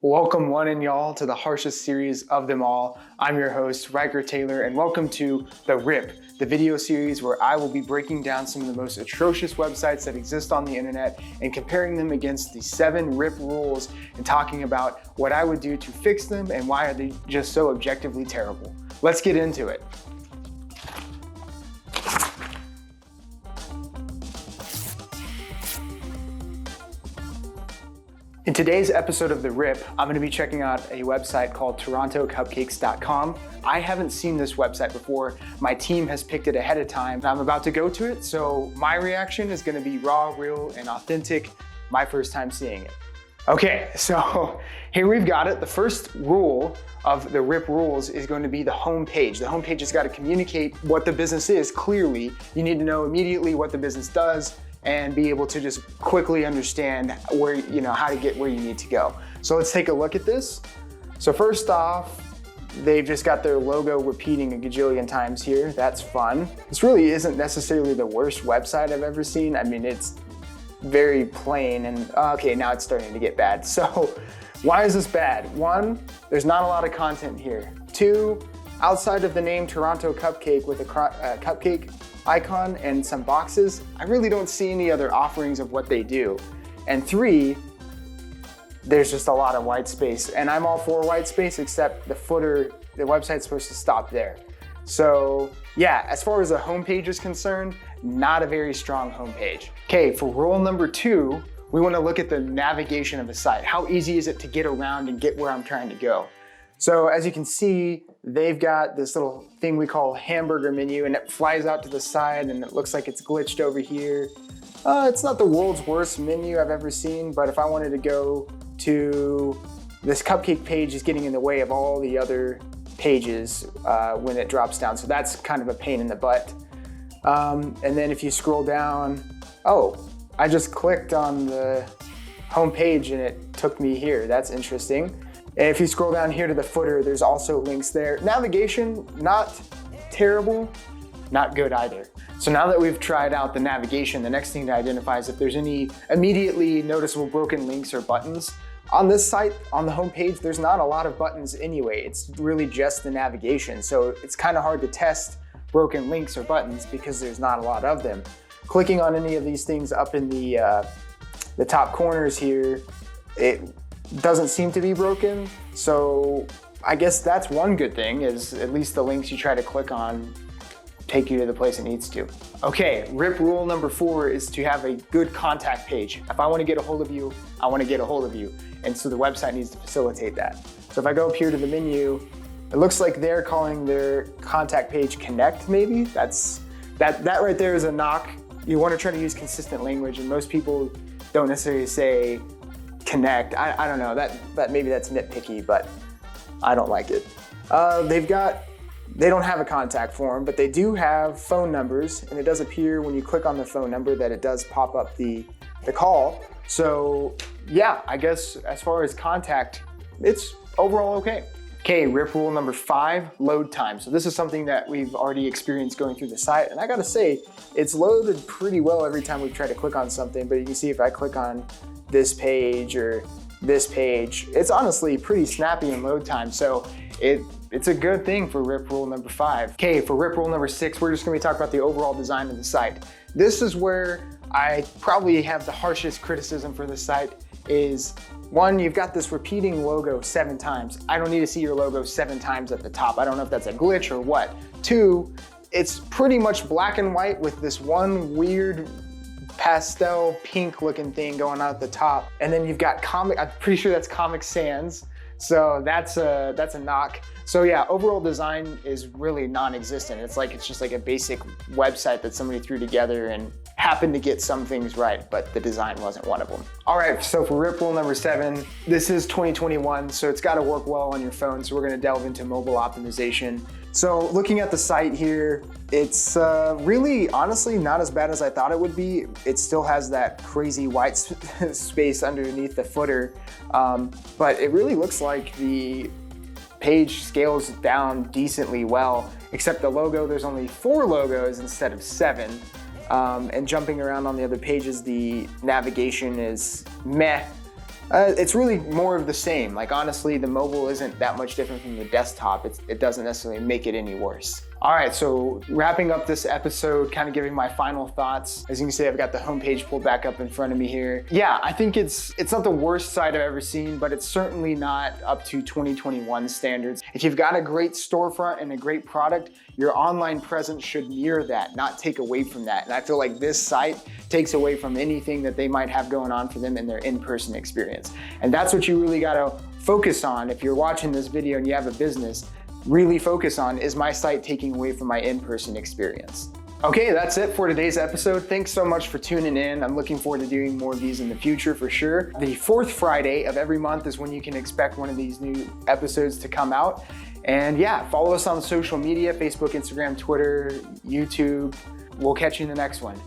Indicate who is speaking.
Speaker 1: Welcome one and y'all to the harshest series of them all. I'm your host, Riker Taylor, and welcome to The Rip, the video series where I will be breaking down some of the most atrocious websites that exist on the internet and comparing them against the 7 RIP rules and talking about what I would do to fix them and why are they just so objectively terrible. Let's get into it. In today's episode of The Rip, I'm going to be checking out a website called TorontoCupcakes.com. I haven't seen this website before. My team has picked it ahead of time. I'm about to go to it, so my reaction is going to be raw, real, and authentic. My first time seeing it. Okay, so here we've got it. The first rule of the RIP rules is going to be the home page. The home page has got to communicate what the business is clearly. You need to know immediately what the business does and be able to just quickly understand where, how to get where you need to go. So let's take a look at this. So first off, they've just got their logo repeating a gajillion times here. That's fun. This really isn't necessarily the worst website I've ever seen. I mean, it's very plain and okay, now it's starting to get bad. So why is this bad? 1, there's not a lot of content here. 2, outside of the name Toronto Cupcake with a cupcake icon and some boxes, I really don't see any other offerings of what they do. And 3, there's just a lot of white space, and I'm all for white space except the footer, the website's supposed to stop there. So yeah, as far as the homepage is concerned, not a very strong homepage. Okay, for rule number 2, we want to look at the navigation of the site. How easy is it to get around and get where I'm trying to go? So as you can see, they've got this little thing we call hamburger menu, and it flies out to the side and it looks like it's glitched over here. It's not the world's worst menu I've ever seen, but if I wanted to go to this cupcake page is getting in the way of all the other pages when it drops down. So that's kind of a pain in the butt. And then if you scroll down, I just clicked on the home page and it took me here. That's interesting. And if you scroll down here to the footer, there's also links there. Navigation, not terrible, not good either. So now that we've tried out the navigation, the next thing to identify is if there's any immediately noticeable broken links or buttons. On this site, on the home page, there's not a lot of buttons anyway. It's really just the navigation. So it's kind of hard to test broken links or buttons because there's not a lot of them. Clicking on any of these things up in the top corners here, it doesn't seem to be broken. So I guess that's one good thing, is at least the links you try to click on take you to the place it needs to. Okay, RIP rule number 4 is to have a good contact page. If I want to get a hold of you, I want to get a hold of you. And so the website needs to facilitate that. So if I go up here to the menu, it looks like they're calling their contact page Connect maybe. That right there is a knock. You want to try to use consistent language, and most people don't necessarily say Connect. I don't know, that maybe that's nitpicky, but I don't like it. They don't have a contact form, but they do have phone numbers, and it does appear when you click on the phone number that it does pop up the call. So yeah, I guess as far as contact, it's overall okay. Okay, RIP rule number 5, load time. So this is something that we've already experienced going through the site, and I gotta say, it's loaded pretty well every time we try to click on something, but you can see if I click on this page or this page, it's honestly pretty snappy in load time. So it's a good thing for RIP rule number 5. Okay, for RIP rule number 6, we're just gonna be talking about the overall design of the site. This is where I probably have the harshest criticism for the site is, 1, you've got this repeating logo 7 times. I don't need to see your logo 7 times at the top. I don't know if that's a glitch or what. 2, it's pretty much black and white with this one weird pastel pink looking thing going out at the top. And then you've got I'm pretty sure that's Comic Sans. So that's a knock. So yeah, overall design is really non-existent. It's just like a basic website that somebody threw together and happened to get some things right, but the design wasn't one of them. All right, so for RIP rule number 7, this is 2021, so it's gotta work well on your phone. So we're gonna delve into mobile optimization. So looking at the site here, it's really honestly not as bad as I thought it would be. It still has that crazy white space underneath the footer, but it really looks like the page scales down decently well, except the logo, there's only 4 logos instead of 7. And jumping around on the other pages, the navigation is meh. It's really more of the same. Like honestly, the mobile isn't that much different from the desktop. It doesn't necessarily make it any worse. All right, so wrapping up this episode, kind of giving my final thoughts. As you can see, I've got the homepage pulled back up in front of me here. Yeah, I think it's not the worst site I've ever seen, but it's certainly not up to 2021 standards. If you've got a great storefront and a great product, your online presence should mirror that, not take away from that. And I feel like this site takes away from anything that they might have going on for them in their in-person experience. And that's what you really gotta focus on if you're watching this video and you have a business. Really focus on, is my site taking away from my in-person experience? Okay, that's it for today's episode. Thanks so much for tuning in. I'm looking forward to doing more of these in the future for sure. The fourth Friday of every month is when you can expect one of these new episodes to come out. And yeah, follow us on social media, Facebook, Instagram, Twitter, YouTube. We'll catch you in the next one.